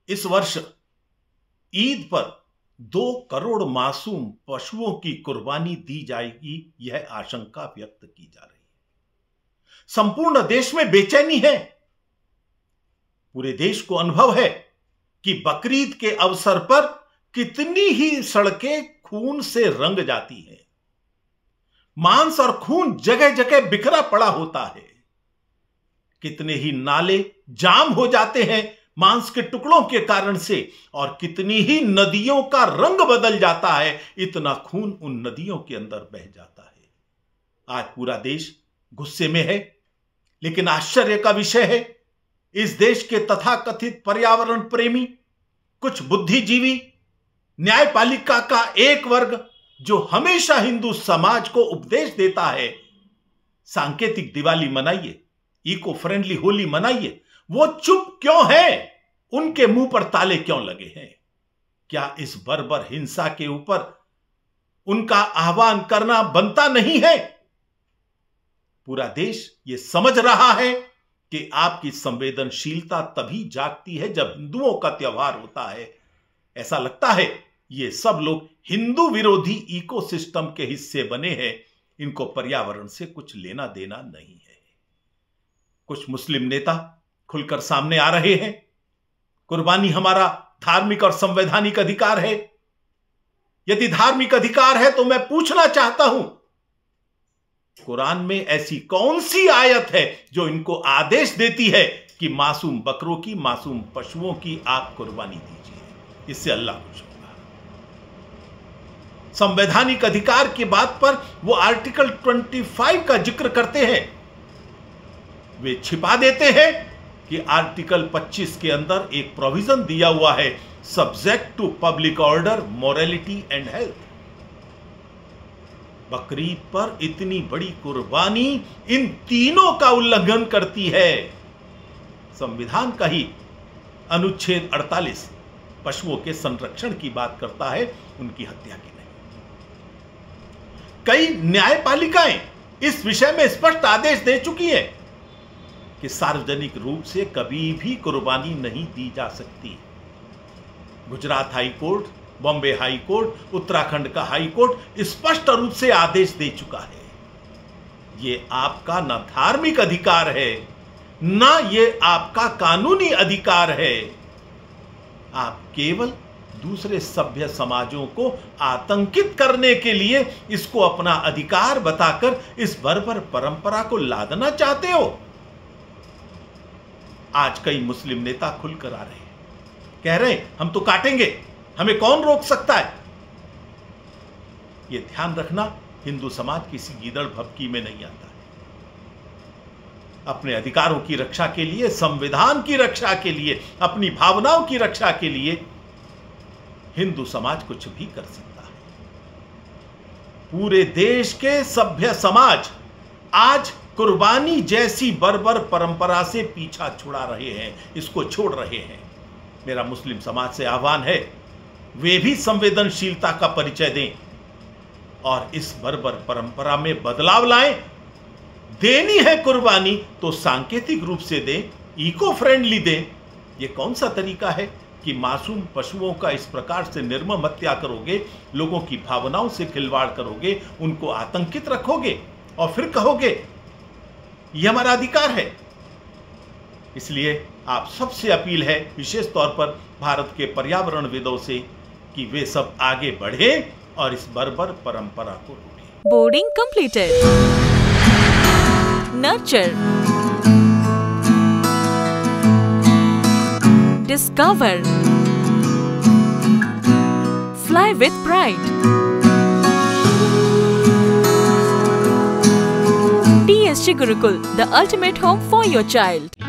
इस वर्ष ईद पर 2 करोड़ मासूम पशुओं की कुर्बानी दी जाएगी, यह आशंका व्यक्त की जा रही है। संपूर्ण देश में बेचैनी है। पूरे देश को अनुभव है कि बकरीद के अवसर पर कितनी ही सड़कें खून से रंग जाती हैं। मांस और खून जगह जगह बिखरा पड़ा होता है। कितने ही नाले जाम हो जाते हैं मांस के टुकड़ों के कारण से, और कितनी ही नदियों का रंग बदल जाता है, इतना खून उन नदियों के अंदर बह जाता है। आज पूरा देश गुस्से में है, लेकिन आश्चर्य का विषय है, इस देश के तथाकथित पर्यावरण प्रेमी, कुछ बुद्धिजीवी, न्यायपालिका का एक वर्ग जो हमेशा हिंदू समाज को उपदेश देता है, सांकेतिक दिवाली मनाइए, इको फ्रेंडली होली मनाइए, वो चुप क्यों है? उनके मुंह पर ताले क्यों लगे हैं? क्या इस बर्बर हिंसा के ऊपर उनका आह्वान करना बनता नहीं है? पूरा देश ये समझ रहा है कि आपकी संवेदनशीलता तभी जागती है जब हिंदुओं का त्योहार होता है। ऐसा लगता है ये सब लोग हिंदू विरोधी इकोसिस्टम के हिस्से बने हैं, इनको पर्यावरण से कुछ लेना देना नहीं है। कुछ मुस्लिम नेता खुलकर सामने आ रहे हैं। कुर्बानी हमारा धार्मिक और संवैधानिक अधिकार है। यदि धार्मिक अधिकार है तो मैं पूछना चाहता हूं, कुरान में ऐसी कौन सी आयत है जो इनको आदेश देती है कि मासूम बकरों की, मासूम पशुओं की आप कुर्बानी दीजिए? इससे अल्लाह खुश होगा। संवैधानिक अधिकार की बात पर वो आर्टिकल 25 का जिक्र करते हैं। वे छिपा देते हैं कि आर्टिकल 25 के अंदर एक प्रोविजन दिया हुआ है, subject to public order, morality and health. Bakrid पर इतनी बड़ी कुर्बानी इन तीनों का उल्लंघन करती है। संविधान का ही अनुच्छेद 48 पशुओं के संरक्षण की बात करता है, उनकी हत्या की नहीं। कई न्यायपालिकाएं इस विषय में स्पष्ट आदेश दे चुकी हैं कि सार्वजनिक रूप से कभी भी कुर्बानी नहीं दी जा सकती। Gujarat high court, Bombay high court, Uttarakhand का हाई कोर्ट स्पष्ट रूप से आदेश दे चुका है। यह आपका ना धार्मिक अधिकार है, ना यह आपका कानूनी अधिकार है। आप केवल दूसरे सभ्य समाजों को आतंकित करने के लिए इसको अपना अधिकार बताकर इस बर्बर परंपरा को लादना चाहते हो। आज कई मुस्लिम नेता खुलकर आ रहे हैं, कह रहे हैं हम तो काटेंगे, हमें कौन रोक सकता है? यह ध्यान रखना, हिंदू समाज किसी गीदड़ भभकी में नहीं आता है। अपने अधिकारों की रक्षा के लिए, संविधान की रक्षा के लिए, अपनी भावनाओं की रक्षा के लिए हिंदू समाज कुछ भी कर सकता है। पूरे देश के सभ्य समाज आज कुर्बानी जैसी बर्बर परंपरा से पीछा छुड़ा रहे हैं, इसको छोड़ रहे हैं। मेरा मुस्लिम समाज से आह्वान है, वे भी संवेदनशीलता का परिचय दें और इस बर्बर परंपरा में बदलाव लाएं। देनी है कुर्बानी तो सांकेतिक रूप से दें, इको फ्रेंडली दें। यह कौन सा तरीका है कि मासूम पशुओं का इस प्रकार से निर्मम हत्या करोगे, लोगों की भावनाओं से खिलवाड़ करोगे, उनको आतंकित रखोगे और फिर कहोगे यह हमारा अधिकार है। इसलिए आप सबसे अपील है, विशेष तौर पर भारत के पर्यावरणविदों से, कि वे सब आगे बढ़े और इस बर्बर परंपरा को रोकें। Boarding completed. Nurture, discover, fly with pride. TSG Gurukul, the ultimate home for your child.